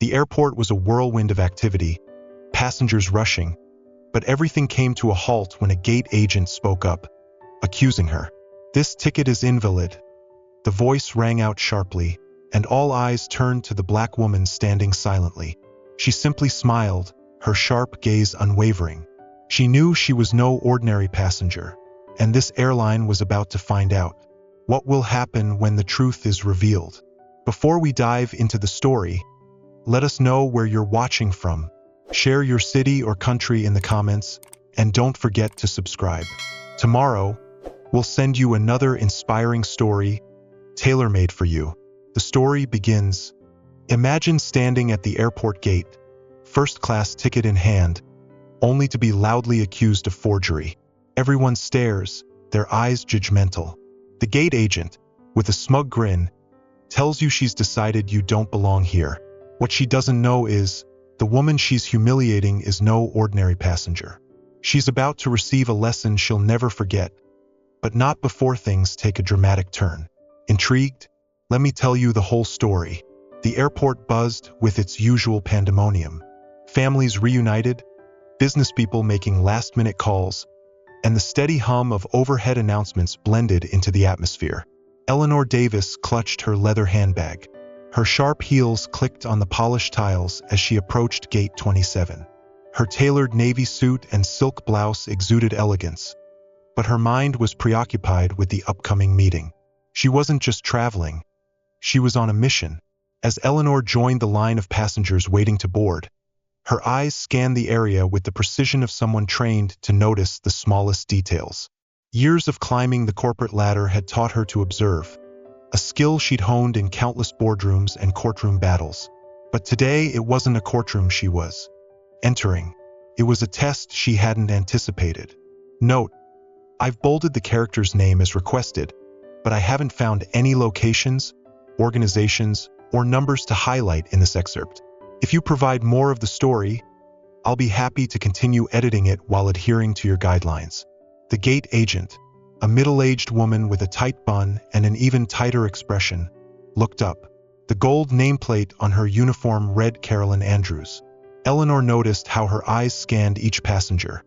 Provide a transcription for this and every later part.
The airport was a whirlwind of activity, passengers rushing, but everything came to a halt when a gate agent spoke up, accusing her. "This ticket is invalid." The voice rang out sharply, and all eyes turned to the black woman standing silently. She simply smiled, her sharp gaze unwavering. She knew she was no ordinary passenger, and this airline was about to find out. What will happen when the truth is revealed? Before we dive into the story, let us know where you're watching from. Share your city or country in the comments, and don't forget to subscribe. Tomorrow, we'll send you another inspiring story, tailor-made for you. The story begins. Imagine standing at the airport gate, first-class ticket in hand, only to be loudly accused of forgery. Everyone stares, their eyes judgmental. The gate agent, with a smug grin, tells you she's decided you don't belong here. What she doesn't know is, the woman she's humiliating is no ordinary passenger. She's about to receive a lesson she'll never forget, but not before things take a dramatic turn. Intrigued? Let me tell you the whole story. The airport buzzed with its usual pandemonium. Families reunited, business people making last-minute calls, and the steady hum of overhead announcements blended into the atmosphere. Eleanor Davis clutched her leather handbag. Her sharp heels clicked on the polished tiles as she approached Gate 27. Her tailored navy suit and silk blouse exuded elegance, but her mind was preoccupied with the upcoming meeting. She wasn't just traveling, she was on a mission. As Eleanor joined the line of passengers waiting to board, her eyes scanned the area with the precision of someone trained to notice the smallest details. Years of climbing the corporate ladder had taught her to observe, a skill she'd honed in countless boardrooms and courtroom battles. But today it wasn't a courtroom she was entering. It was a test she hadn't anticipated. Note: I've bolded the character's name as requested, but I haven't found any locations, organizations, or numbers to highlight in this excerpt. If you provide more of the story, I'll be happy to continue editing it while adhering to your guidelines. The gate agent, a middle-aged woman with a tight bun and an even tighter expression, looked up. The gold nameplate on her uniform read Carolyn Andrews. Eleanor noticed how her eyes scanned each passenger.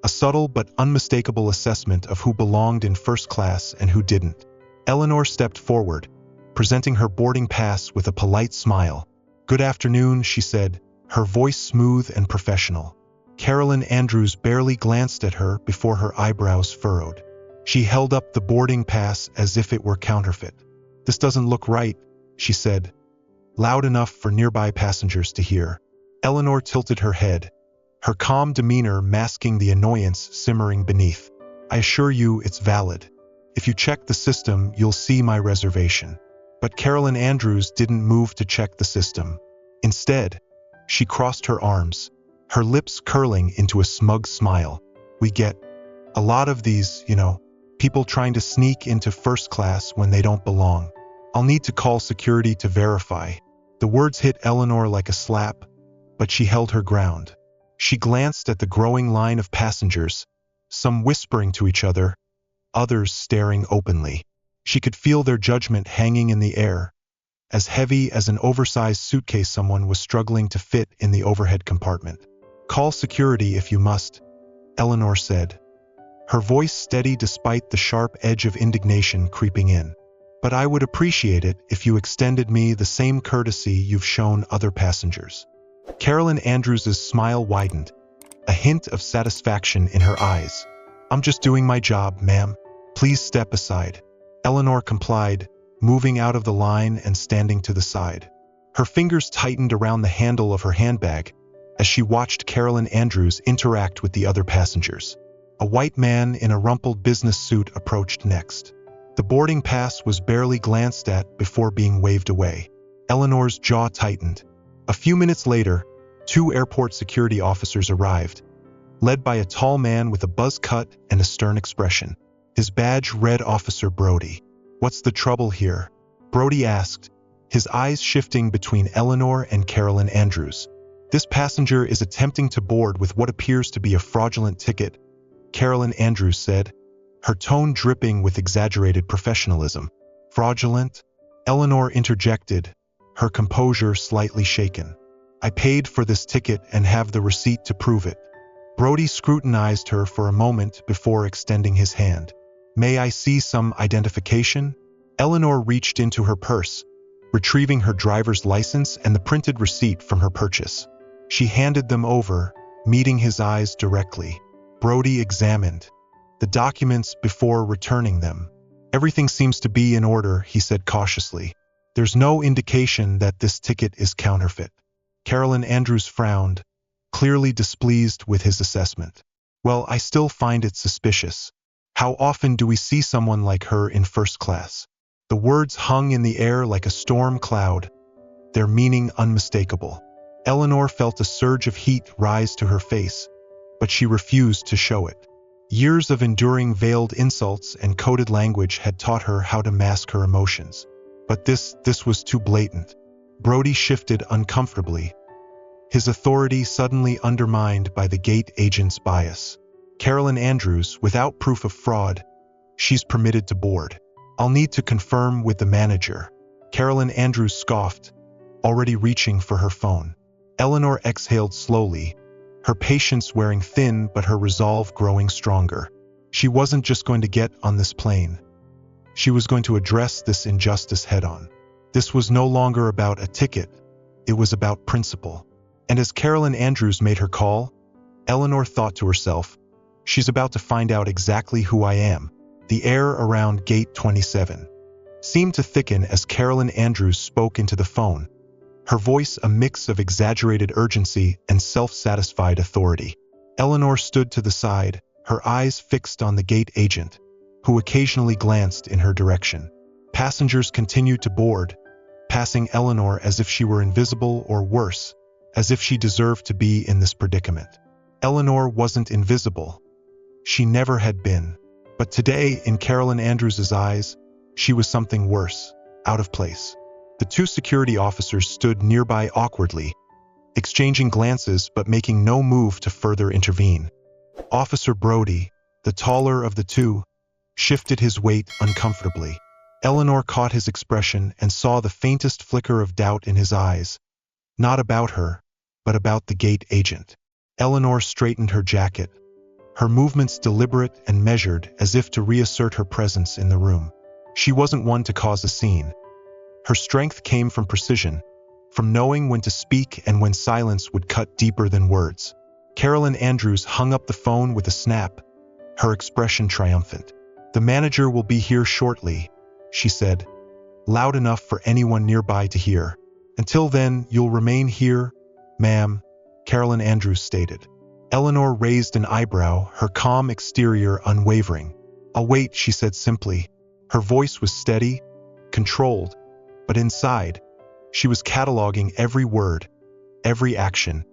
A subtle but unmistakable assessment of who belonged in first class and who didn't. Eleanor stepped forward, presenting her boarding pass with a polite smile. "Good afternoon," she said, her voice smooth and professional. Carolyn Andrews barely glanced at her before her eyebrows furrowed. She held up the boarding pass as if it were counterfeit. "This doesn't look right," she said, loud enough for nearby passengers to hear. Eleanor tilted her head, her calm demeanor masking the annoyance simmering beneath. "I assure you it's valid. If you check the system, you'll see my reservation." But Carolyn Andrews didn't move to check the system. Instead, she crossed her arms, her lips curling into a smug smile. "We get a lot of these, people trying to sneak into first class when they don't belong. I'll need to call security to verify." The words hit Eleanor like a slap, but she held her ground. She glanced at the growing line of passengers, some whispering to each other, others staring openly. She could feel their judgment hanging in the air, as heavy as an oversized suitcase someone was struggling to fit in the overhead compartment. "Call security if you must," Eleanor said, her voice steady despite the sharp edge of indignation creeping in. "But I would appreciate it if you extended me the same courtesy you've shown other passengers." Carolyn Andrews' smile widened, a hint of satisfaction in her eyes. "I'm just doing my job, ma'am. Please step aside." Eleanor complied, moving out of the line and standing to the side. Her fingers tightened around the handle of her handbag as she watched Carolyn Andrews interact with the other passengers. A white man in a rumpled business suit approached next. The boarding pass was barely glanced at before being waved away. Eleanor's jaw tightened. A few minutes later, 2 airport security officers arrived, led by a tall man with a buzz cut and a stern expression. His badge read Officer Brody. "What's the trouble here?" Brody asked, his eyes shifting between Eleanor and Carolyn Andrews. "This passenger is attempting to board with what appears to be a fraudulent ticket," Carolyn Andrews said, her tone dripping with exaggerated professionalism. "Fraudulent?" Eleanor interjected, her composure slightly shaken. I paid for this ticket and have the receipt to prove it. Brody scrutinized her for a moment before extending his hand. May I see some identification? Eleanor reached into her purse, retrieving her driver's license and the printed receipt from her purchase. She handed them over, meeting his eyes directly. Brody examined the documents before returning them. Everything seems to be in order, he said cautiously. There's no indication that this ticket is counterfeit. Carolyn Andrews frowned, clearly displeased with his assessment. Well, I still find it suspicious. How often do we see someone like her in first class? The words hung in the air like a storm cloud, their meaning unmistakable. Eleanor felt a surge of heat rise to her face, but she refused to show it. Years of enduring veiled insults and coded language had taught her how to mask her emotions. But this was too blatant. Brody shifted uncomfortably, his authority suddenly undermined by the gate agent's bias. Carolyn Andrews, without proof of fraud, she's permitted to board. I'll need to confirm with the manager. Carolyn Andrews scoffed, already reaching for her phone. Eleanor exhaled slowly, her patience wearing thin but her resolve growing stronger. She wasn't just going to get on this plane. She was going to address this injustice head-on. This was no longer about a ticket, it was about principle. And as Carolyn Andrews made her call, Eleanor thought to herself, she's about to find out exactly who I am. The air around Gate 27 seemed to thicken as Carolyn Andrews spoke into the phone, her voice a mix of exaggerated urgency and self-satisfied authority. Eleanor stood to the side, her eyes fixed on the gate agent, who occasionally glanced in her direction. Passengers continued to board, passing Eleanor as if she were invisible or worse, as if she deserved to be in this predicament. Eleanor wasn't invisible. She never had been. But today, in Carolyn Andrews' eyes, she was something worse, out of place. The two security officers stood nearby awkwardly, exchanging glances but making no move to further intervene. Officer Brody, the taller of the two, shifted his weight uncomfortably. Eleanor caught his expression and saw the faintest flicker of doubt in his eyes. Not about her, but about the gate agent. Eleanor straightened her jacket, her movements deliberate and measured as if to reassert her presence in the room. She wasn't one to cause a scene. Her strength came from precision, from knowing when to speak and when silence would cut deeper than words. Carolyn Andrews hung up the phone with a snap, her expression triumphant. The manager will be here shortly, she said, loud enough for anyone nearby to hear. Until then, you'll remain here, ma'am, Carolyn Andrews stated. Eleanor raised an eyebrow, her calm exterior unwavering. I'll wait, she said simply. Her voice was steady, controlled, but inside, she was cataloging every word, every action,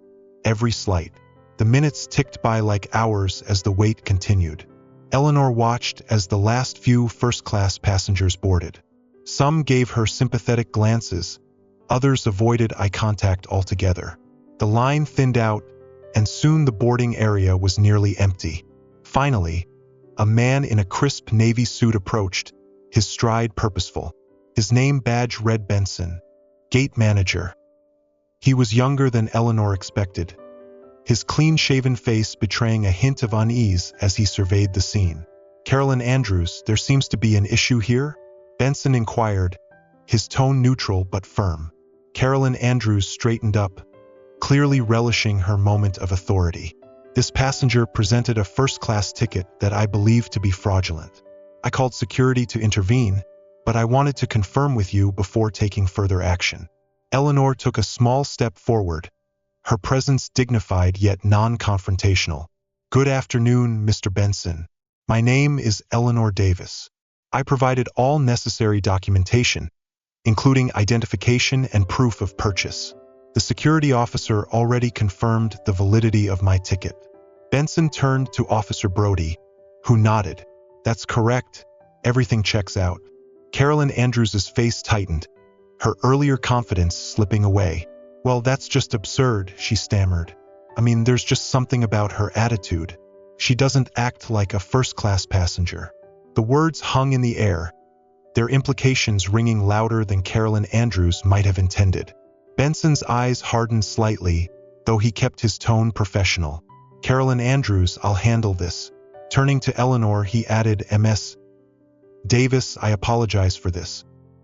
every slight. The minutes ticked by like hours as the wait continued. Eleanor watched as the last few first-class passengers boarded. Some gave her sympathetic glances, others avoided eye contact altogether. The line thinned out, and soon the boarding area was nearly empty. Finally, a man in a crisp navy suit approached, his stride purposeful. His name badge read Benson, gate manager. He was younger than Eleanor expected, his clean-shaven face betraying a hint of unease as he surveyed the scene. Carolyn Andrews, there seems to be an issue here? Benson inquired, his tone neutral but firm. Carolyn Andrews straightened up, clearly relishing her moment of authority. This passenger presented a first-class ticket that I believe to be fraudulent. I called security to intervene, but I wanted to confirm with you before taking further action. Eleanor took a small step forward, her presence dignified yet non-confrontational. Good afternoon, Mr. Benson. My name is Eleanor Davis. I provided all necessary documentation, including identification and proof of purchase. The security officer already confirmed the validity of my ticket. Benson turned to Officer Brody, who nodded. That's correct. Everything checks out. Carolyn Andrews' face tightened, her earlier confidence slipping away. Well, that's just absurd, she stammered. I mean, there's just something about her attitude. She doesn't act like a first-class passenger. The words hung in the air, their implications ringing louder than Carolyn Andrews might have intended. Benson's eyes hardened slightly, though he kept his tone professional. Carolyn Andrews, I'll handle this. Turning to Eleanor, he added, Ms. Davis, I apologize for this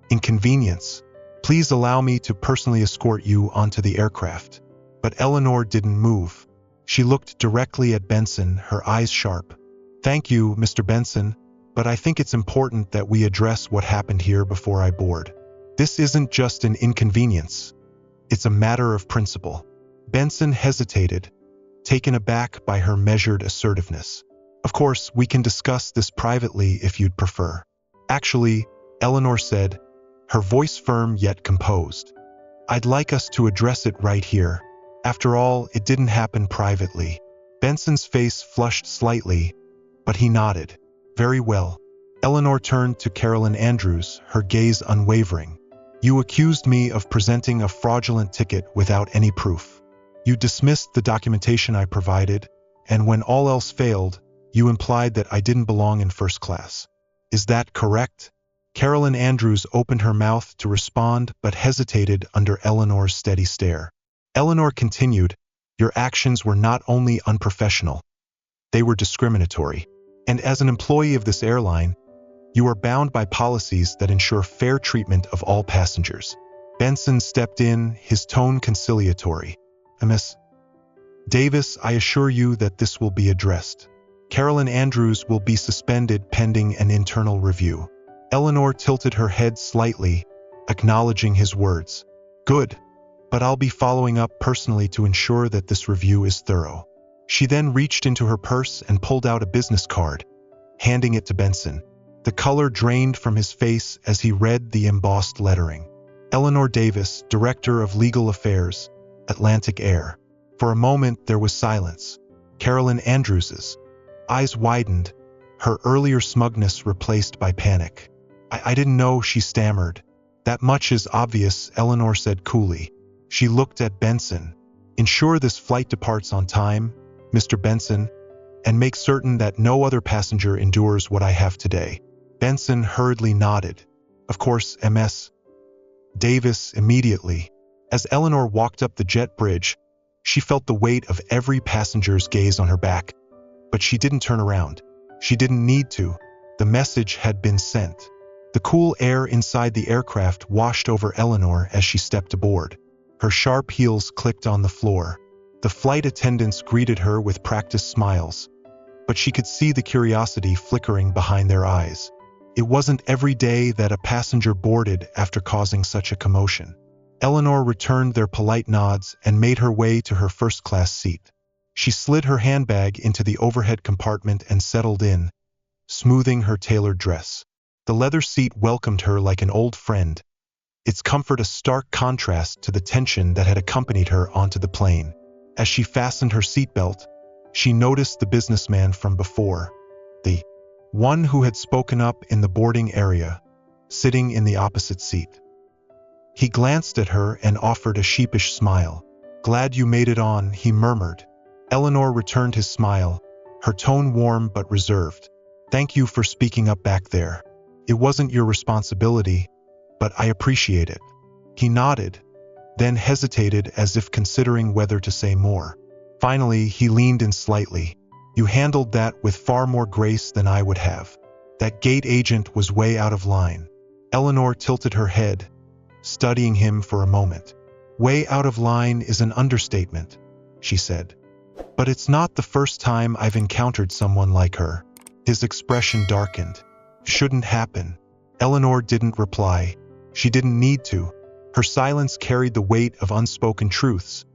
inconvenience. Please allow me to personally escort you onto the aircraft. But Eleanor didn't move. She looked directly at Benson, her eyes sharp. Thank you, Mr. Benson, but I think it's important that we address what happened here before I board. This isn't just an inconvenience. It's a matter of principle. Benson hesitated, taken aback by her measured assertiveness. Of course, we can discuss this privately if you'd prefer. Actually, Eleanor said, her voice firm yet composed. I'd like us to address it right here. After all, it didn't happen privately. Benson's face flushed slightly, but he nodded. Very well. Eleanor turned to Carolyn Andrews, her gaze unwavering. You accused me of presenting a fraudulent ticket without any proof. You dismissed the documentation I provided, and when all else failed, you implied that I didn't belong in first class. Is that correct? Carolyn Andrews opened her mouth to respond but hesitated under Eleanor's steady stare. Eleanor continued, your actions were not only unprofessional, they were discriminatory. And as an employee of this airline, you are bound by policies that ensure fair treatment of all passengers. Benson stepped in, his tone conciliatory. Miss Davis, I assure you that this will be addressed. Carolyn Andrews will be suspended pending an internal review. Eleanor tilted her head slightly, acknowledging his words. Good, but I'll be following up personally to ensure that this review is thorough. She then reached into her purse and pulled out a business card, handing it to Benson. The color drained from his face as he read the embossed lettering. Eleanor Davis, Director of Legal Affairs, Atlantic Air. For a moment there was silence. Carolyn Andrews's eyes widened, her earlier smugness replaced by panic. I didn't know, she stammered. That much is obvious, Eleanor said coolly. She looked at Benson. Ensure this flight departs on time, Mr. Benson, and make certain that no other passenger endures what I have today. Benson hurriedly nodded. Of course, Ms. Davis immediately. As Eleanor walked up the jet bridge, she felt the weight of every passenger's gaze on her back. But she didn't turn around. She didn't need to. The message had been sent. The cool air inside the aircraft washed over Eleanor as she stepped aboard. Her sharp heels clicked on the floor. The flight attendants greeted her with practiced smiles, but she could see the curiosity flickering behind their eyes. It wasn't every day that a passenger boarded after causing such a commotion. Eleanor returned their polite nods and made her way to her first-class seat. She slid her handbag into the overhead compartment and settled in, smoothing her tailored dress. The leather seat welcomed her like an old friend, its comfort a stark contrast to the tension that had accompanied her onto the plane. As she fastened her seatbelt, she noticed the businessman from before, the one who had spoken up in the boarding area, sitting in the opposite seat. He glanced at her and offered a sheepish smile. Glad you made it on, he murmured. Eleanor returned his smile, her tone warm but reserved. Thank you for speaking up back there. It wasn't your responsibility, but I appreciate it. He nodded, then hesitated as if considering whether to say more. Finally, he leaned in slightly. You handled that with far more grace than I would have. That gate agent was way out of line. Eleanor tilted her head, studying him for a moment. Way out of line is an understatement, she said. But it's not the first time I've encountered someone like her. His expression darkened. Shouldn't happen. Eleanor didn't reply. She didn't need to. Her silence carried the weight of unspoken truths.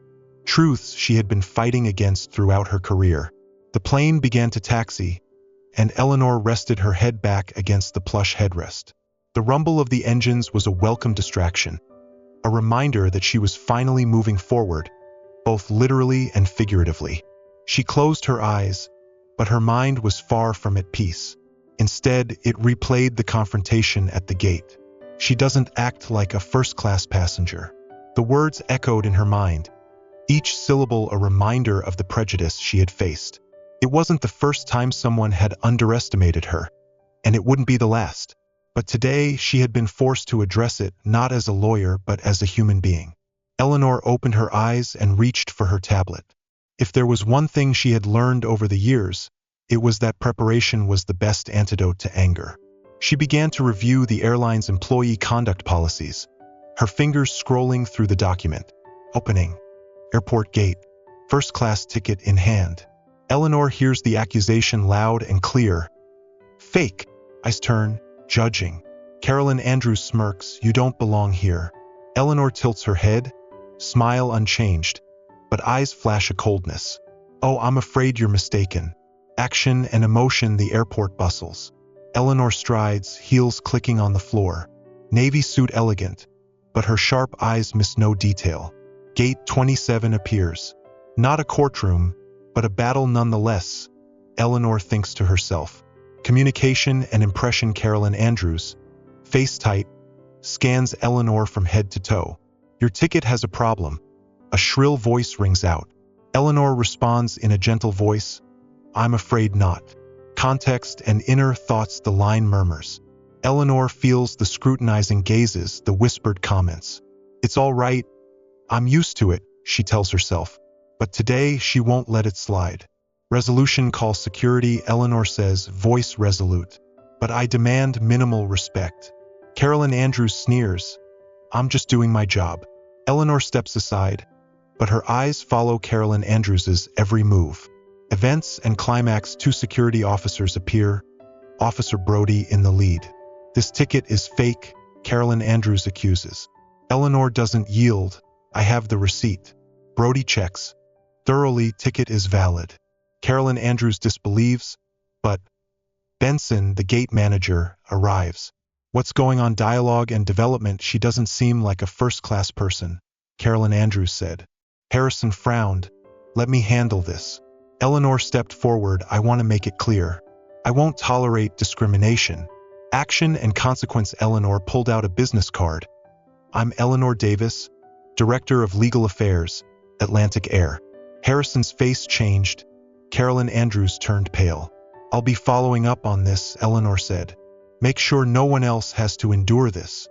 Truths she had been fighting against throughout her career. The plane began to taxi, and Eleanor rested her head back against the plush headrest. The rumble of the engines was a welcome distraction, a reminder that she was finally moving forward, both literally and figuratively. She closed her eyes, but her mind was far from at peace. Instead, it replayed the confrontation at the gate. She doesn't act like a first-class passenger. The words echoed in her mind, each syllable a reminder of the prejudice she had faced. It wasn't the first time someone had underestimated her, and it wouldn't be the last. But today she had been forced to address it not as a lawyer but as a human being. Eleanor opened her eyes and reached for her tablet. If there was one thing she had learned over the years, it was that preparation was the best antidote to anger. She began to review the airline's employee conduct policies, her fingers scrolling through the document. Opening. Airport gate. First class ticket in hand. Eleanor hears the accusation loud and clear. Fake. Eyes turn, judging. Carolyn Andrews smirks. You don't belong here. Eleanor tilts her head, smile unchanged, but eyes flash a coldness. Oh, I'm afraid you're mistaken. Action and emotion. The airport bustles. Eleanor strides, heels clicking on the floor. Navy suit elegant, but her sharp eyes miss no detail. Gate 27 appears. Not a courtroom, but a battle nonetheless, Eleanor thinks to herself. Communication and impression. Carolyn Andrews, face tight, scans Eleanor from head to toe. Your ticket has a problem. A shrill voice rings out. Eleanor responds in a gentle voice. I'm afraid not. Context and inner thoughts. The line murmurs. Eleanor feels the scrutinizing gazes, the whispered comments. It's all right. I'm used to it, she tells herself. But today she won't let it slide. Resolution calls security, Eleanor says, voice resolute. But I demand minimal respect. Carolyn Andrews sneers. I'm just doing my job. Eleanor steps aside, but her eyes follow Carolyn Andrews's every move. Events and climax. 2 security officers appear, Officer Brody in the lead. This ticket is fake, Carolyn Andrews accuses. Eleanor doesn't yield. I have the receipt. Brody checks. Thoroughly, ticket is valid. Carolyn Andrews disbelieves, but Benson, the gate manager, arrives. What's going on? Dialogue and development. She doesn't seem like a first-class person, Carolyn Andrews said. Harrison frowned. Let me handle this. Eleanor stepped forward. I want to make it clear. I won't tolerate discrimination. Action and consequence. Eleanor pulled out a business card. I'm Eleanor Davis, Director of Legal Affairs, Atlantic Air. Harrison's face changed. Carolyn Andrews turned pale. I'll be following up on this, Eleanor said. Make sure no one else has to endure this.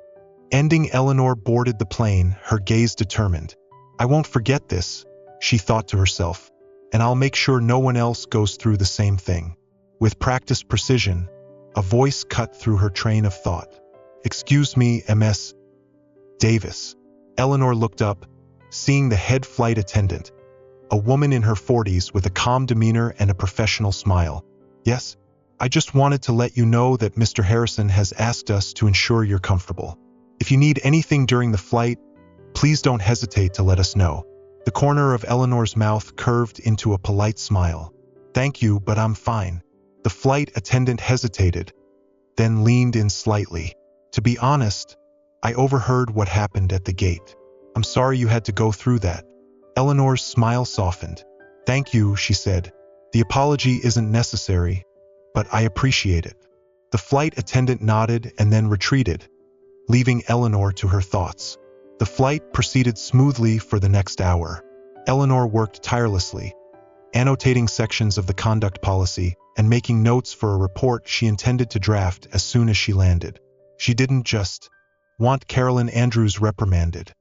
Ending. Eleanor boarded the plane, her gaze determined. I won't forget this, she thought to herself, and I'll make sure no one else goes through the same thing. With practiced precision, a voice cut through her train of thought. Excuse me, Ms. Davis. Eleanor looked up, seeing the head flight attendant, a woman in her 40s with a calm demeanor and a professional smile. Yes, I just wanted to let you know that Mr. Harrison has asked us to ensure you're comfortable. If you need anything during the flight, please don't hesitate to let us know. The corner of Eleanor's mouth curved into a polite smile. Thank you, but I'm fine. The flight attendant hesitated, then leaned in slightly. To be honest, I overheard what happened at the gate. I'm sorry you had to go through that. Eleanor's smile softened. Thank you, she said. The apology isn't necessary, but I appreciate it. The flight attendant nodded and then retreated, leaving Eleanor to her thoughts. The flight proceeded smoothly for the next hour. Eleanor worked tirelessly, annotating sections of the conduct policy and making notes for a report she intended to draft as soon as she landed. She didn't just want Carolyn Andrews reprimanded.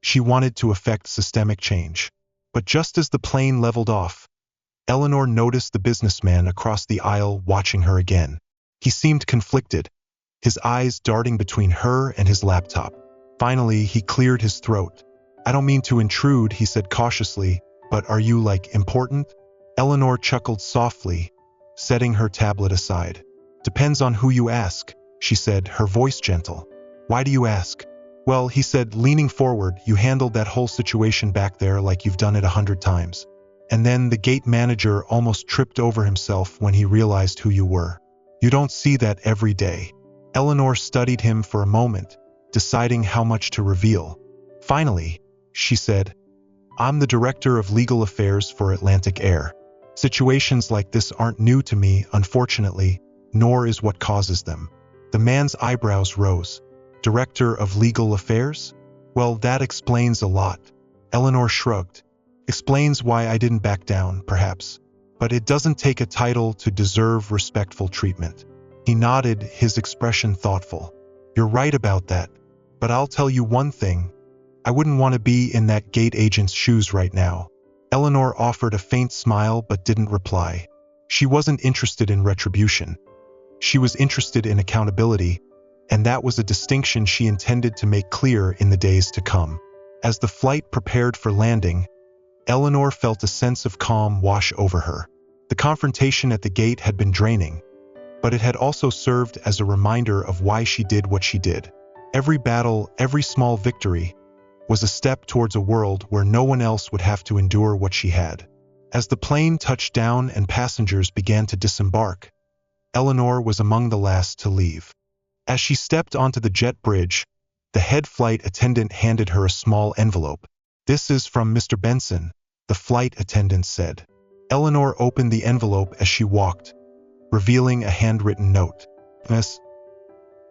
She wanted to effect systemic change. But just as the plane leveled off, Eleanor noticed the businessman across the aisle watching her again. He seemed conflicted, his eyes darting between her and his laptop. Finally, he cleared his throat. I don't mean to intrude, he said cautiously, but are you, important? Eleanor chuckled softly, setting her tablet aside. Depends on who you ask, she said, her voice gentle. Why do you ask? Well, he said, leaning forward, you handled that whole situation back there like you've done it 100 times. And then the gate manager almost tripped over himself when he realized who you were. You don't see that every day. Eleanor studied him for a moment, deciding how much to reveal. Finally, she said, I'm the Director of Legal Affairs for Atlantic Air. Situations like this aren't new to me, unfortunately, nor is what causes them. The man's eyebrows rose. Director of Legal Affairs? Well, that explains a lot. Eleanor shrugged. Explains why I didn't back down, perhaps. But it doesn't take a title to deserve respectful treatment. He nodded, his expression thoughtful. You're right about that. But I'll tell you one thing. I wouldn't want to be in that gate agent's shoes right now. Eleanor offered a faint smile but didn't reply. She wasn't interested in retribution. She was interested in accountability, and that was a distinction she intended to make clear in the days to come. As the flight prepared for landing, Eleanor felt a sense of calm wash over her. The confrontation at the gate had been draining, but it had also served as a reminder of why she did what she did. Every battle, every small victory, was a step towards a world where no one else would have to endure what she had. As the plane touched down and passengers began to disembark, Eleanor was among the last to leave. As she stepped onto the jet bridge, the head flight attendant handed her a small envelope. "This is from Mr. Benson," the flight attendant said. Eleanor opened the envelope as she walked, revealing a handwritten note. "Miss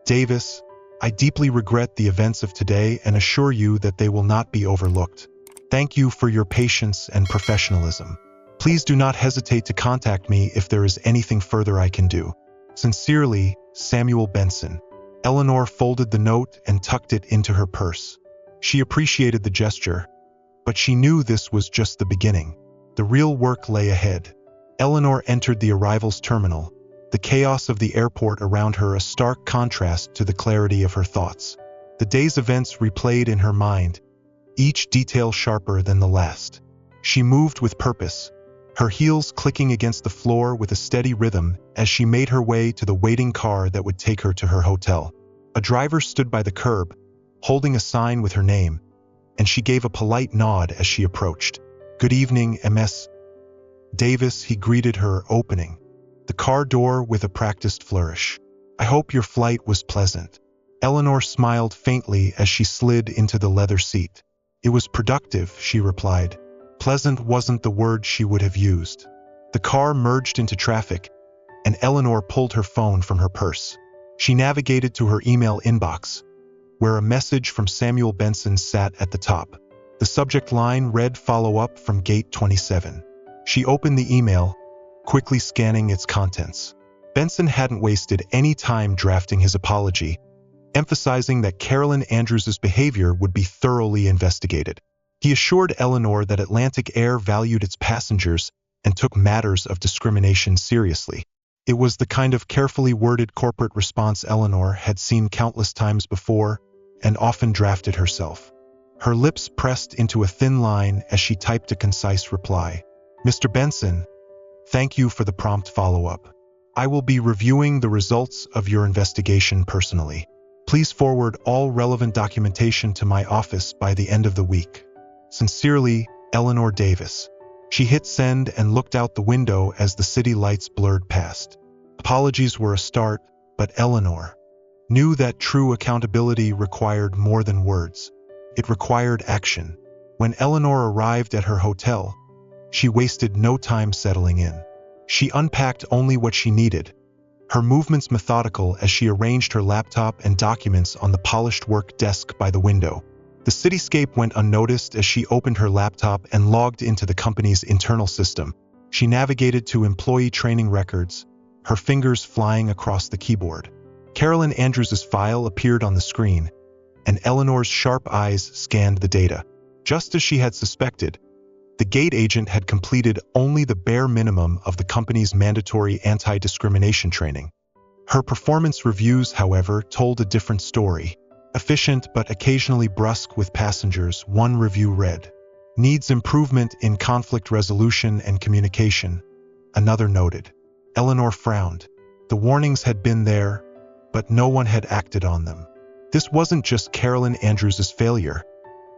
Davis, I deeply regret the events of today and assure you that they will not be overlooked. Thank you for your patience and professionalism. Please do not hesitate to contact me if there is anything further I can do. Sincerely, Samuel Benson." Eleanor folded the note and tucked it into her purse. She appreciated the gesture, but she knew this was just the beginning. The real work lay ahead. Eleanor entered the arrivals terminal, the chaos of the airport around her a stark contrast to the clarity of her thoughts. The day's events replayed in her mind, each detail sharper than the last. She moved with purpose, her heels clicking against the floor with a steady rhythm as she made her way to the waiting car that would take her to her hotel. A driver stood by the curb, holding a sign with her name, and she gave a polite nod as she approached. "Good evening, Ms. Davis," he greeted her, opening the car door with a practiced flourish. "I hope your flight was pleasant." Eleanor smiled faintly as she slid into the leather seat. "It was productive," she replied. Pleasant wasn't the word she would have used. The car merged into traffic, and Eleanor pulled her phone from her purse. She navigated to her email inbox, where a message from Samuel Benson sat at the top. The subject line read "Follow-up from Gate 27." She opened the email, quickly scanning its contents. Benson hadn't wasted any time drafting his apology, emphasizing that Carolyn Andrews' behavior would be thoroughly investigated. He assured Eleanor that Atlantic Air valued its passengers and took matters of discrimination seriously. It was the kind of carefully worded corporate response Eleanor had seen countless times before and often drafted herself. Her lips pressed into a thin line as she typed a concise reply. "Mr. Benson, thank you for the prompt follow-up. I will be reviewing the results of your investigation personally. Please forward all relevant documentation to my office by the end of the week. Sincerely, Eleanor Davis." She hit send and looked out the window as the city lights blurred past. Apologies were a start, but Eleanor knew that true accountability required more than words. It required action. When Eleanor arrived at her hotel, she wasted no time settling in. She unpacked only what she needed, her movements methodical as she arranged her laptop and documents on the polished work desk by the window. The cityscape went unnoticed as she opened her laptop and logged into the company's internal system. She navigated to employee training records, her fingers flying across the keyboard. Carolyn Andrews' file appeared on the screen, and Eleanor's sharp eyes scanned the data. Just as she had suspected, the gate agent had completed only the bare minimum of the company's mandatory anti-discrimination training. Her performance reviews, however, told a different story. Efficient but occasionally brusque with passengers, one review read. "Needs improvement in conflict resolution and communication," another noted. Eleanor frowned. The warnings had been there, but no one had acted on them. This wasn't just Carolyn Andrews' failure.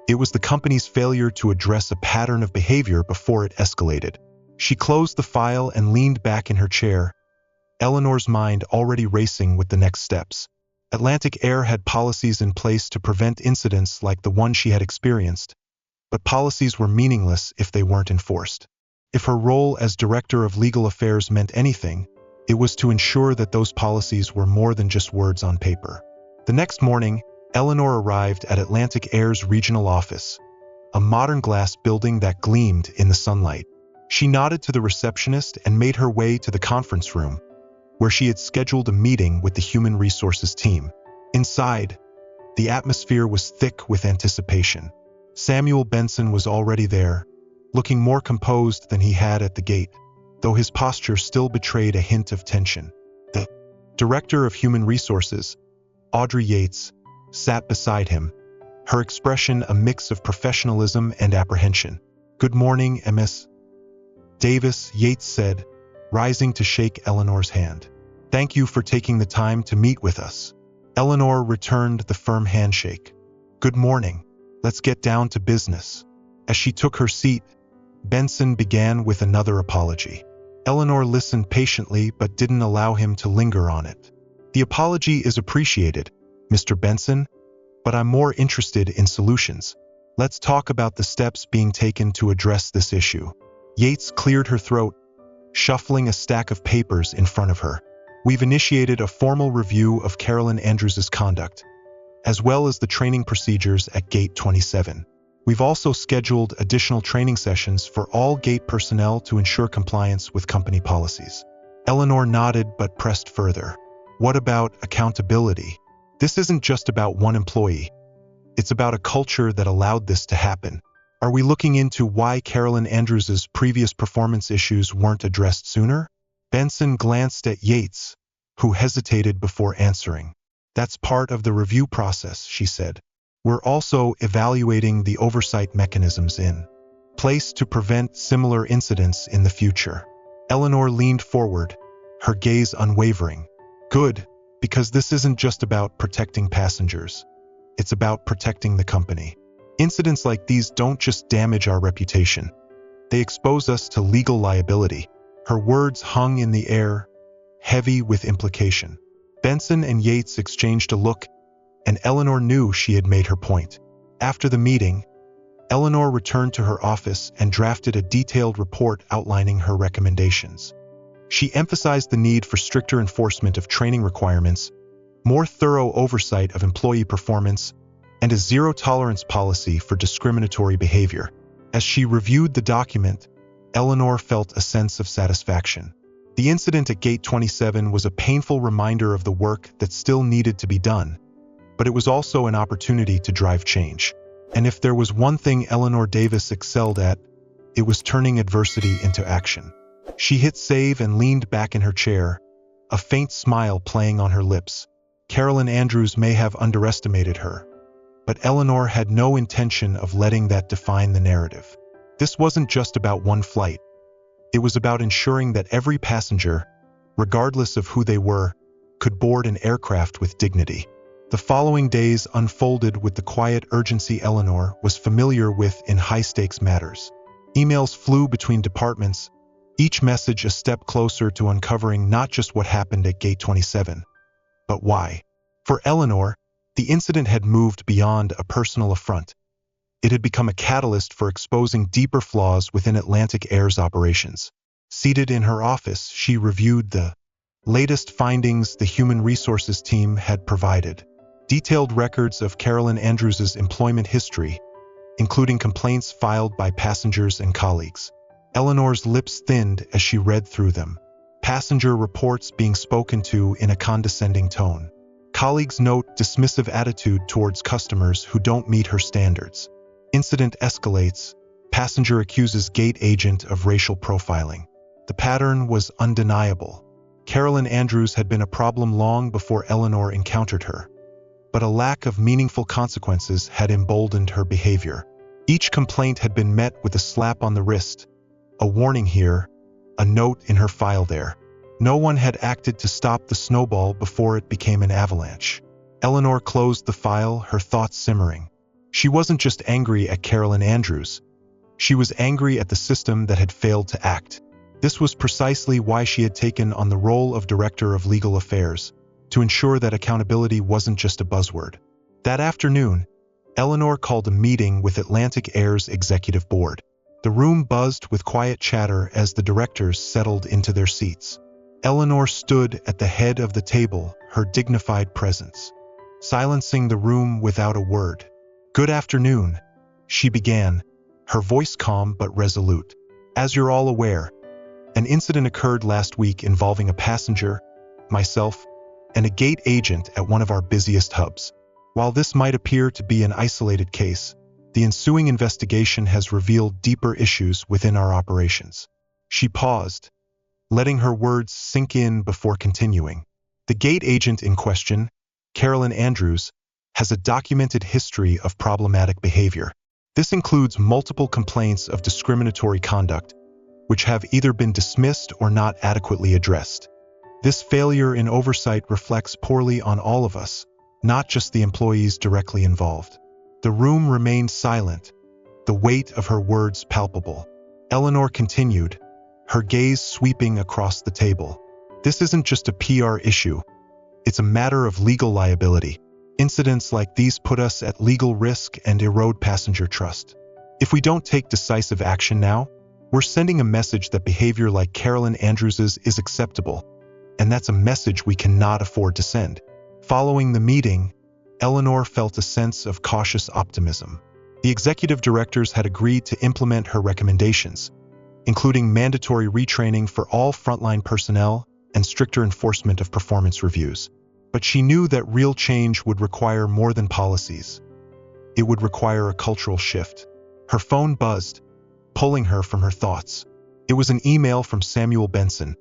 It was the company's failure to address a pattern of behavior before it escalated. She closed the file and leaned back in her chair, Eleanor's mind already racing with the next steps. Atlantic Air had policies in place to prevent incidents like the one she had experienced, but policies were meaningless if they weren't enforced. If her role as Director of Legal Affairs meant anything, it was to ensure that those policies were more than just words on paper. The next morning, Eleanor arrived at Atlantic Air's regional office, a modern glass building that gleamed in the sunlight. She nodded to the receptionist and made her way to the conference room, where she had scheduled a meeting with the human resources team. Inside, the atmosphere was thick with anticipation. Samuel Benson was already there, looking more composed than he had at the gate, though his posture still betrayed a hint of tension. The Director of Human Resources, Audrey Yates, sat beside him, her expression a mix of professionalism and apprehension. "Good morning, Ms. Davis," Yates said, rising to shake Eleanor's hand. "Thank you for taking the time to meet with us." Eleanor returned the firm handshake. "Good morning. Let's get down to business." As she took her seat, Benson began with another apology. Eleanor listened patiently but didn't allow him to linger on it. "The apology is appreciated, Mr. Benson, but I'm more interested in solutions. Let's talk about the steps being taken to address this issue." Yates cleared her throat, shuffling a stack of papers in front of her. "We've initiated a formal review of Carolyn Andrews' conduct, as well as the training procedures at Gate 27. We've also scheduled additional training sessions for all gate personnel to ensure compliance with company policies." Eleanor nodded but pressed further. "What about accountability? This isn't just about one employee. It's about a culture that allowed this to happen. Are we looking into why Carolyn Andrews' previous performance issues weren't addressed sooner?" Benson glanced at Yates, who hesitated before answering. "That's part of the review process," she said. "We're also evaluating the oversight mechanisms in place to prevent similar incidents in the future." Eleanor leaned forward, her gaze unwavering. "Good, because this isn't just about protecting passengers. It's about protecting the company. Incidents like these don't just damage our reputation. They expose us to legal liability." Her words hung in the air, heavy with implication. Benson and Yates exchanged a look, and Eleanor knew she had made her point. After the meeting, Eleanor returned to her office and drafted a detailed report outlining her recommendations. She emphasized the need for stricter enforcement of training requirements, more thorough oversight of employee performance, and a zero-tolerance policy for discriminatory behavior. As she reviewed the document, Eleanor felt a sense of satisfaction. The incident at Gate 27 was a painful reminder of the work that still needed to be done, but it was also an opportunity to drive change. And if there was one thing Eleanor Davis excelled at, it was turning adversity into action. She hit save and leaned back in her chair, a faint smile playing on her lips. Carolyn Andrews may have underestimated her, but Eleanor had no intention of letting that define the narrative. This wasn't just about one flight. It was about ensuring that every passenger, regardless of who they were, could board an aircraft with dignity. The following days unfolded with the quiet urgency Eleanor was familiar with in high-stakes matters. Emails flew between departments, each message a step closer to uncovering not just what happened at Gate 27, but why. For Eleanor, the incident had moved beyond a personal affront. It had become a catalyst for exposing deeper flaws within Atlantic Air's operations. Seated in her office, she reviewed the latest findings the Human Resources team had provided. Detailed records of Carolyn Andrews' employment history, including complaints filed by passengers and colleagues. Eleanor's lips thinned as she read through them. Passenger reports being spoken to in a condescending tone. Colleagues note dismissive attitude towards customers who don't meet her standards. Incident escalates. Passenger accuses gate agent of racial profiling. The pattern was undeniable. Carolyn Andrews had been a problem long before Eleanor encountered her, but a lack of meaningful consequences had emboldened her behavior. Each complaint had been met with a slap on the wrist, a warning here, a note in her file there. No one had acted to stop the snowball before it became an avalanche. Eleanor closed the file, her thoughts simmering. She wasn't just angry at Carolyn Andrews. She was angry at the system that had failed to act. This was precisely why she had taken on the role of Director of Legal Affairs, to ensure that accountability wasn't just a buzzword. That afternoon, Eleanor called a meeting with Atlantic Air's executive board. The room buzzed with quiet chatter as the directors settled into their seats. Eleanor stood at the head of the table, her dignified presence, silencing the room without a word. "Good afternoon," she began, her voice calm but resolute. "As you're all aware, an incident occurred last week involving a passenger, myself, and a gate agent at one of our busiest hubs. While this might appear to be an isolated case, The ensuing investigation has revealed deeper issues within our operations. She paused, letting her words sink in before continuing. The gate agent in question, Carolyn Andrews, has a documented history of problematic behavior. This includes multiple complaints of discriminatory conduct, which have either been dismissed or not adequately addressed. This failure in oversight reflects poorly on all of us, not just the employees directly involved. The room remained silent, the weight of her words palpable. Eleanor continued, her gaze sweeping across the table. This isn't just a PR issue. It's a matter of legal liability. Incidents like these put us at legal risk and erode passenger trust. If we don't take decisive action now, we're sending a message that behavior like Carolyn Andrews's is acceptable, and that's a message we cannot afford to send. Following the meeting, Eleanor felt a sense of cautious optimism. The executive directors had agreed to implement her recommendations, including mandatory retraining for all frontline personnel and stricter enforcement of performance reviews. But she knew that real change would require more than policies. It would require a cultural shift. Her phone buzzed, pulling her from her thoughts. It was an email from Samuel Benson,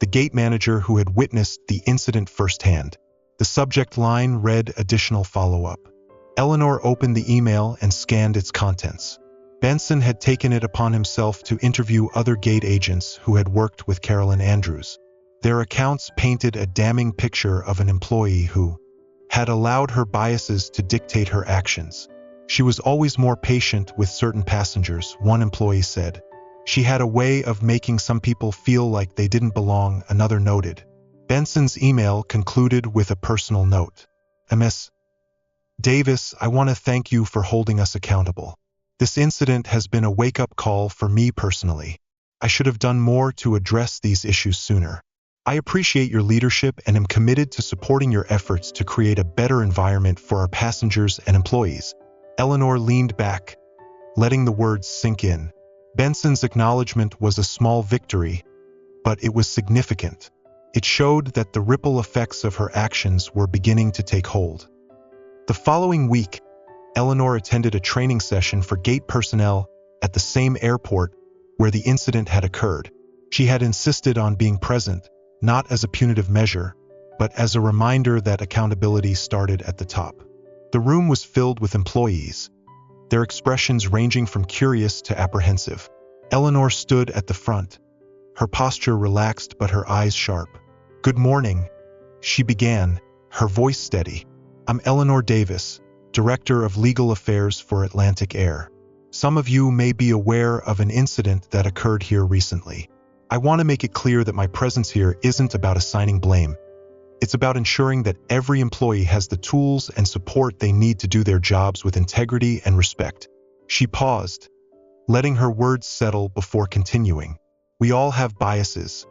the gate manager who had witnessed the incident firsthand. The subject line read additional follow-up. Eleanor opened the email and scanned its contents. Benson had taken it upon himself to interview other gate agents who had worked with Carolyn Andrews. Their accounts painted a damning picture of an employee who had allowed her biases to dictate her actions. She was always more patient with certain passengers, one employee said. She had a way of making some people feel like they didn't belong, another noted. Benson's email concluded with a personal note. Ms. Davis, I want to thank you for holding us accountable. This incident has been a wake-up call for me personally. I should have done more to address these issues sooner. I appreciate your leadership and am committed to supporting your efforts to create a better environment for our passengers and employees. Eleanor leaned back, letting the words sink in. Benson's acknowledgement was a small victory, but it was significant. It showed that the ripple effects of her actions were beginning to take hold. The following week, Eleanor attended a training session for gate personnel at the same airport where the incident had occurred. She had insisted on being present, not as a punitive measure, but as a reminder that accountability started at the top. The room was filled with employees, their expressions ranging from curious to apprehensive. Eleanor stood at the front, her posture relaxed but her eyes sharp. Good morning, she began, her voice steady. I'm Eleanor Davis, Director of Legal Affairs for Atlantic Air. Some of you may be aware of an incident that occurred here recently. I want to make it clear that my presence here isn't about assigning blame. It's about ensuring that every employee has the tools and support they need to do their jobs with integrity and respect. She paused, letting her words settle before continuing. We all have biases.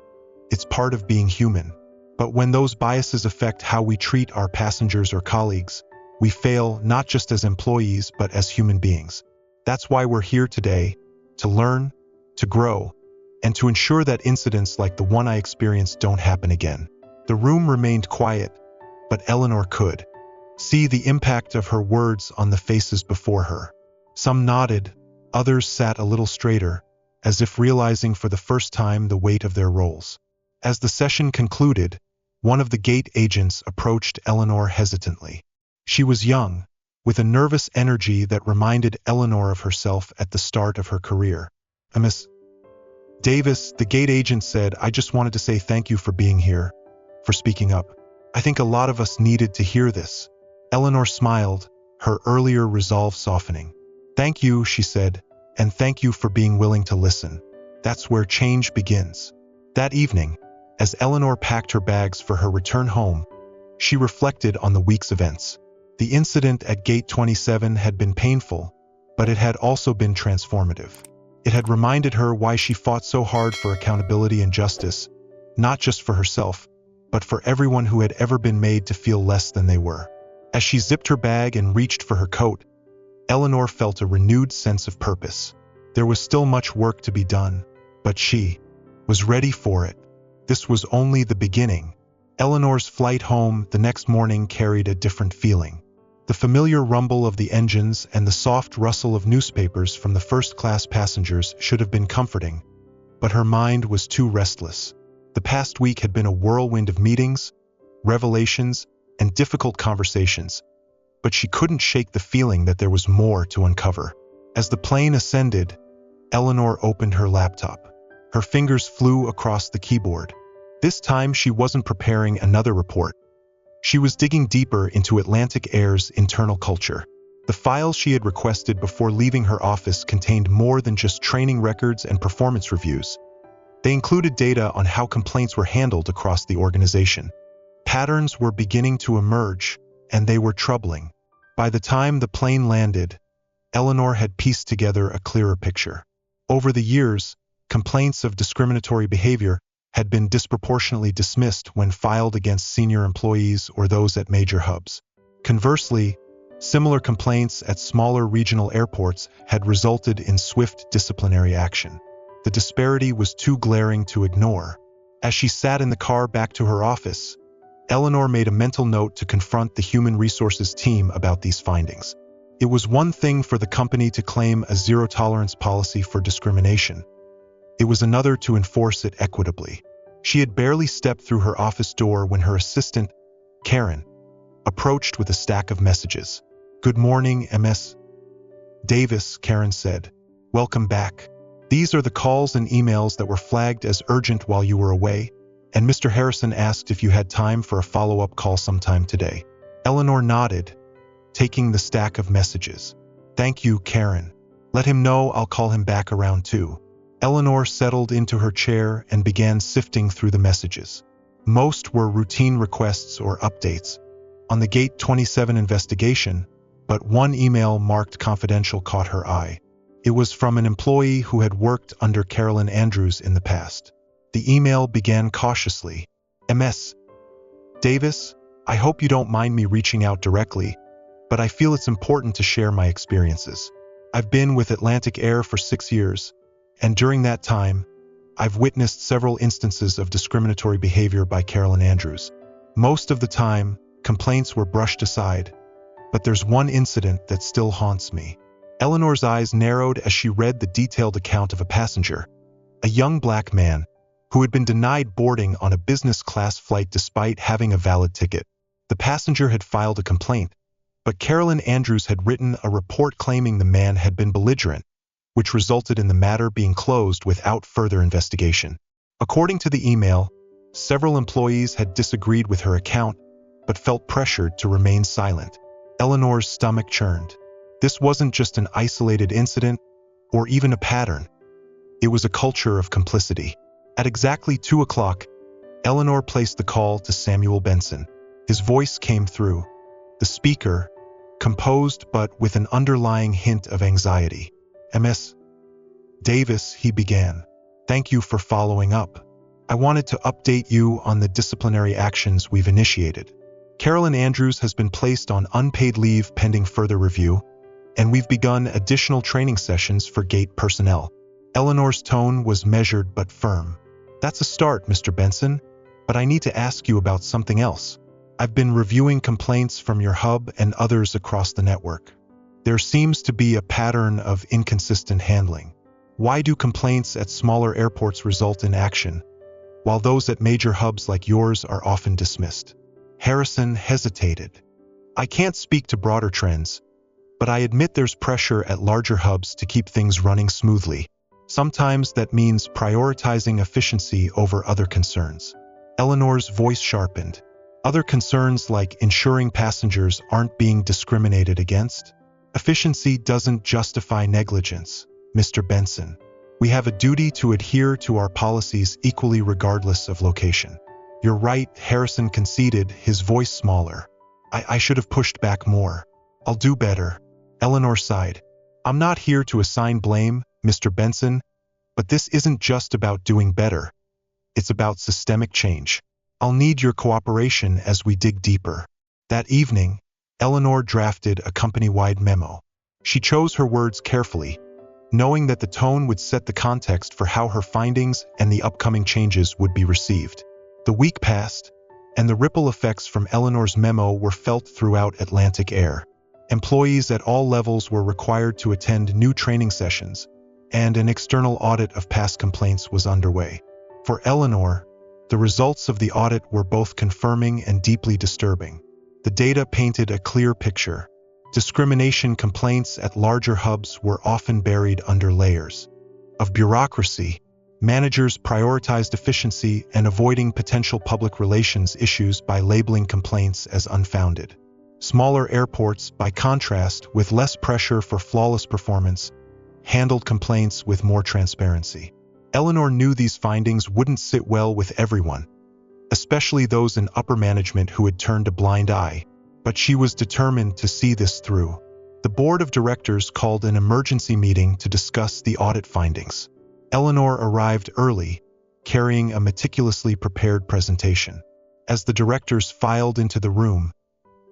It's part of being human. But when those biases affect how we treat our passengers or colleagues, we fail not just as employees but as human beings. That's why we're here today, to learn, to grow, and to ensure that incidents like the one I experienced don't happen again. The room remained quiet, but Eleanor could see the impact of her words on the faces before her. Some nodded, others sat a little straighter, as if realizing for the first time the weight of their roles. As the session concluded, one of the gate agents approached Eleanor hesitantly. She was young, with a nervous energy that reminded Eleanor of herself at the start of her career. Miss Davis, the gate agent said, I just wanted to say thank you for being here, for speaking up. I think a lot of us needed to hear this. Eleanor smiled, her earlier resolve softening. Thank you, she said, and thank you for being willing to listen. That's where change begins. That evening, as Eleanor packed her bags for her return home, she reflected on the week's events. The incident at Gate 27 had been painful, but it had also been transformative. It had reminded her why she fought so hard for accountability and justice, not just for herself, but for everyone who had ever been made to feel less than they were. As she zipped her bag and reached for her coat, Eleanor felt a renewed sense of purpose. There was still much work to be done, but she was ready for it. This was only the beginning. Eleanor's flight home the next morning carried a different feeling. The The familiar rumble of the engines and the soft rustle of newspapers from the first-class passengers should have been comforting, but her mind was too restless. The past week had been a whirlwind of meetings, revelations, and difficult conversations, but she couldn't shake the feeling that there was more to uncover. As the plane ascended, Eleanor opened her laptop. Her fingers flew across the keyboard. This time she wasn't preparing another report. She was digging deeper into Atlantic Air's internal culture. The files she had requested before leaving her office contained more than just training records and performance reviews. They included data on how complaints were handled across the organization. Patterns were beginning to emerge, and they were troubling. By the time the plane landed, Eleanor had pieced together a clearer picture. Over the years, complaints of discriminatory behavior had been disproportionately dismissed when filed against senior employees or those at major hubs. Conversely, similar complaints at smaller regional airports had resulted in swift disciplinary action. The disparity was too glaring to ignore. As she sat in the car back to her office, Eleanor made a mental note to confront the human resources team about these findings. It was one thing for the company to claim a zero-tolerance policy for discrimination. It was another to enforce it equitably. She had barely stepped through her office door when her assistant, Karen, approached with a stack of messages. "Good morning, Ms. Davis," Karen said. "Welcome back. These are the calls and emails that were flagged as urgent while you were away, and Mr. Harrison asked if you had time for a follow-up call sometime today." Eleanor nodded, taking the stack of messages. "Thank you, Karen. Let him know I'll call him back around 2. Eleanor settled into her chair and began sifting through the messages. Most were routine requests or updates on the Gate 27 investigation, but one email marked confidential caught her eye. It was from an employee who had worked under Carolyn Andrews in the past. The email began cautiously. "Ms. Davis, I hope you don't mind me reaching out directly, but I feel it's important to share my experiences. I've been with Atlantic Air for 6 years, and during that time, I've witnessed several instances of discriminatory behavior by Carolyn Andrews. Most of the time, complaints were brushed aside, but there's one incident that still haunts me." Eleanor's eyes narrowed as she read the detailed account of a passenger, a young black man, who had been denied boarding on a business-class flight despite having a valid ticket. The passenger had filed a complaint, but Carolyn Andrews had written a report claiming the man had been belligerent, which resulted in the matter being closed without further investigation. According to the email, several employees had disagreed with her account, but felt pressured to remain silent. Eleanor's stomach churned. This wasn't just an isolated incident, or even a pattern. It was a culture of complicity. At exactly 2 o'clock, Eleanor placed the call to Samuel Benson. His voice came through. The speaker, composed but with an underlying hint of anxiety. "Ms. Davis," he began. "Thank you for following up. I wanted to update you on the disciplinary actions we've initiated. Carolyn Andrews has been placed on unpaid leave pending further review, and we've begun additional training sessions for gate personnel." Eleanor's tone was measured but firm. "That's a start, Mr. Benson, but I need to ask you about something else. I've been reviewing complaints from your hub and others across the network. There seems to be a pattern of inconsistent handling. Why do complaints at smaller airports result in action, while those at major hubs like yours are often dismissed?" Harrison hesitated. "I can't speak to broader trends, but I admit there's pressure at larger hubs to keep things running smoothly. Sometimes that means prioritizing efficiency over other concerns." Eleanor's voice sharpened. "Other concerns like ensuring passengers aren't being discriminated against? Efficiency doesn't justify negligence, Mr. Benson. We have a duty to adhere to our policies equally regardless of location." "You're right," Harrison conceded, his voice smaller. I should have pushed back more. I'll do better." Eleanor sighed. "I'm not here to assign blame, Mr. Benson, but this isn't just about doing better. It's about systemic change. I'll need your cooperation as we dig deeper." That evening, Eleanor drafted a company-wide memo. She chose her words carefully, knowing that the tone would set the context for how her findings and the upcoming changes would be received. The week passed, and the ripple effects from Eleanor's memo were felt throughout Atlantic Air. Employees at all levels were required to attend new training sessions, and an external audit of past complaints was underway. For Eleanor, the results of the audit were both confirming and deeply disturbing. The data painted a clear picture. Discrimination complaints at larger hubs were often buried under layers of bureaucracy. Managers prioritized efficiency and avoiding potential public relations issues by labeling complaints as unfounded. Smaller airports, by contrast, with less pressure for flawless performance, handled complaints with more transparency. Eleanor knew these findings wouldn't sit well with everyone, especially those in upper management who had turned a blind eye, but she was determined to see this through. The board of directors called an emergency meeting to discuss the audit findings. Eleanor arrived early, carrying a meticulously prepared presentation. As the directors filed into the room,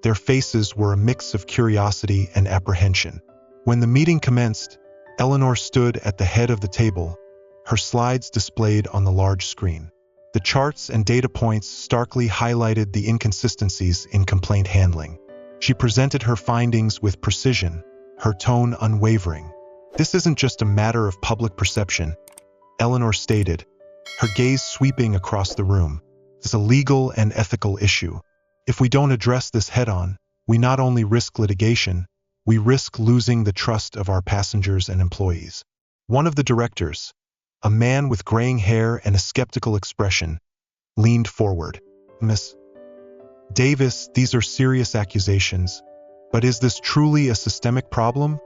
their faces were a mix of curiosity and apprehension. When the meeting commenced, Eleanor stood at the head of the table, her slides displayed on the large screen. The charts and data points starkly highlighted the inconsistencies in complaint handling. She presented her findings with precision, her tone unwavering. "This isn't just a matter of public perception," Eleanor stated, her gaze sweeping across the room. "It's a legal and ethical issue. If we don't address this head-on, we not only risk litigation, we risk losing the trust of our passengers and employees." One of the directors, a man with graying hair and a skeptical expression, leaned forward. "Miss Davis, these are serious accusations, but is this truly a systemic problem,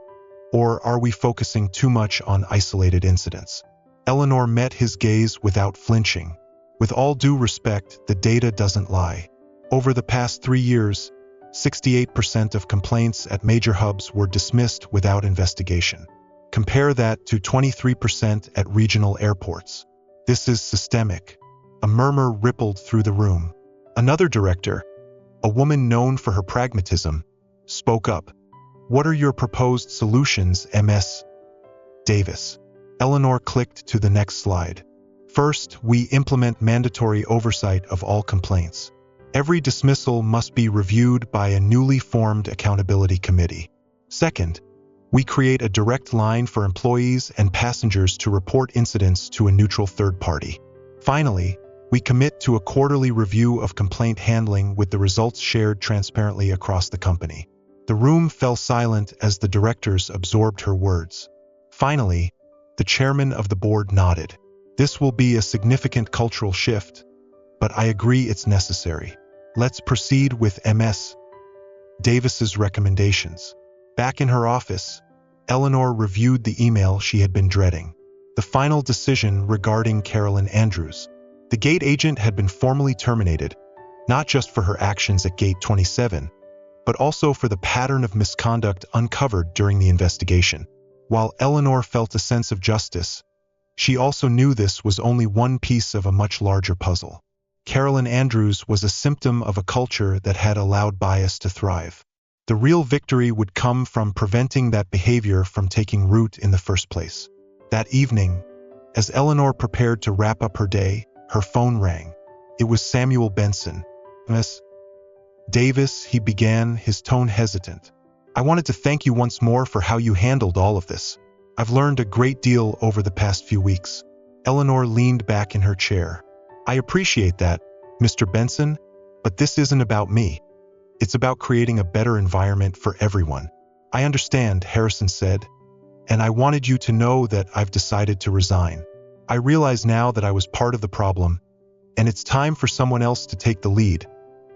or are we focusing too much on isolated incidents?" Eleanor met his gaze without flinching. "With all due respect, the data doesn't lie. Over the past 3 years, 68% of complaints at major hubs were dismissed without investigation. Compare that to 23% at regional airports. This is systemic." A murmur rippled through the room. Another director, a woman known for her pragmatism, spoke up. "What are your proposed solutions, Ms. Davis?" Eleanor clicked to the next slide. "First, we implement mandatory oversight of all complaints. Every dismissal must be reviewed by a newly formed accountability committee. Second, we create a direct line for employees and passengers to report incidents to a neutral third party. Finally, we commit to a quarterly review of complaint handling with the results shared transparently across the company." The room fell silent as the directors absorbed her words. Finally, the chairman of the board nodded. "This will be a significant cultural shift, but I agree it's necessary. Let's proceed with Ms. Davis's recommendations." Back in her office, Eleanor reviewed the email she had been dreading. The final decision regarding Carolyn Andrews. The gate agent had been formally terminated, not just for her actions at Gate 27, but also for the pattern of misconduct uncovered during the investigation. While Eleanor felt a sense of justice, she also knew this was only one piece of a much larger puzzle. Carolyn Andrews was a symptom of a culture that had allowed bias to thrive. The real victory would come from preventing that behavior from taking root in the first place. That evening, as Eleanor prepared to wrap up her day, her phone rang. It was Samuel Benson. "Miss Davis," he began, his tone hesitant. "I wanted to thank you once more for how you handled all of this. I've learned a great deal over the past few weeks." Eleanor leaned back in her chair. "I appreciate that, Mr. Benson, but this isn't about me. It's about creating a better environment for everyone." "I understand," Harrison said, "and I wanted you to know that I've decided to resign. I realize now that I was part of the problem, and it's time for someone else to take the lead,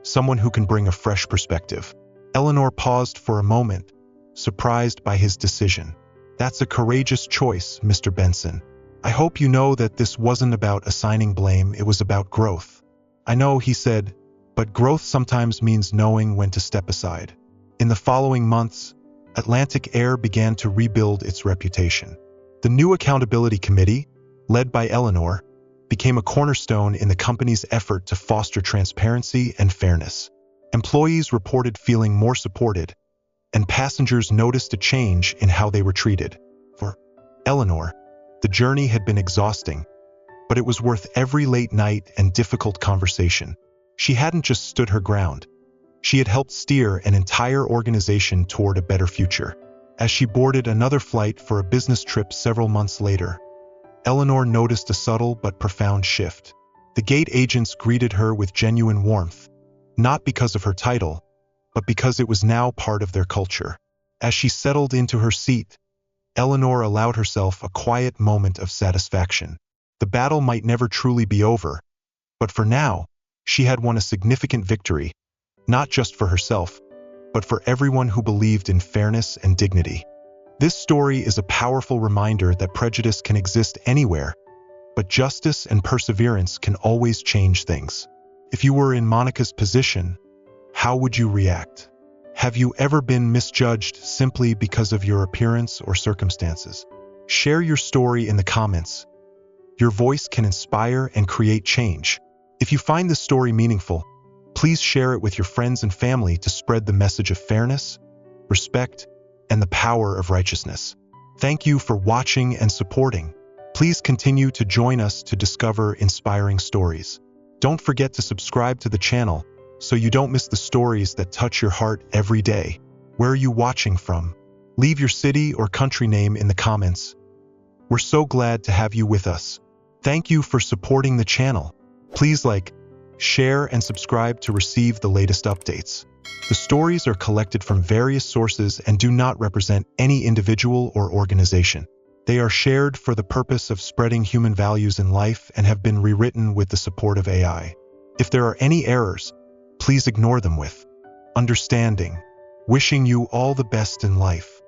someone who can bring a fresh perspective." Eleanor paused for a moment, surprised by his decision. "That's a courageous choice, Mr. Benson. I hope you know that this wasn't about assigning blame, it was about growth." "I know," he said, "but growth sometimes means knowing when to step aside." In the following months, Atlantic Air began to rebuild its reputation. The new accountability committee, led by Eleanor, became a cornerstone in the company's effort to foster transparency and fairness. Employees reported feeling more supported, and passengers noticed a change in how they were treated. For Eleanor, the journey had been exhausting, but it was worth every late night and difficult conversation. She hadn't just stood her ground. She had helped steer an entire organization toward a better future. As she boarded another flight for a business trip several months later, Eleanor noticed a subtle but profound shift. The gate agents greeted her with genuine warmth, not because of her title, but because it was now part of their culture. As she settled into her seat, Eleanor allowed herself a quiet moment of satisfaction. The battle might never truly be over, but for now, she had won a significant victory, not just for herself, but for everyone who believed in fairness and dignity. This story is a powerful reminder that prejudice can exist anywhere, but justice and perseverance can always change things. If you were in Monica's position, how would you react? Have you ever been misjudged simply because of your appearance or circumstances? Share your story in the comments. Your voice can inspire and create change. If you find this story meaningful, please share it with your friends and family to spread the message of fairness, respect, and the power of righteousness. Thank you for watching and supporting. Please continue to join us to discover inspiring stories. Don't forget to subscribe to the channel so you don't miss the stories that touch your heart every day. Where are you watching from? Leave your city or country name in the comments. We're so glad to have you with us. Thank you for supporting the channel. Please like, share, and subscribe to receive the latest updates. The stories are collected from various sources and do not represent any individual or organization. They are shared for the purpose of spreading human values in life and have been rewritten with the support of AI. If there are any errors, please ignore them with understanding. Wishing you all the best in life.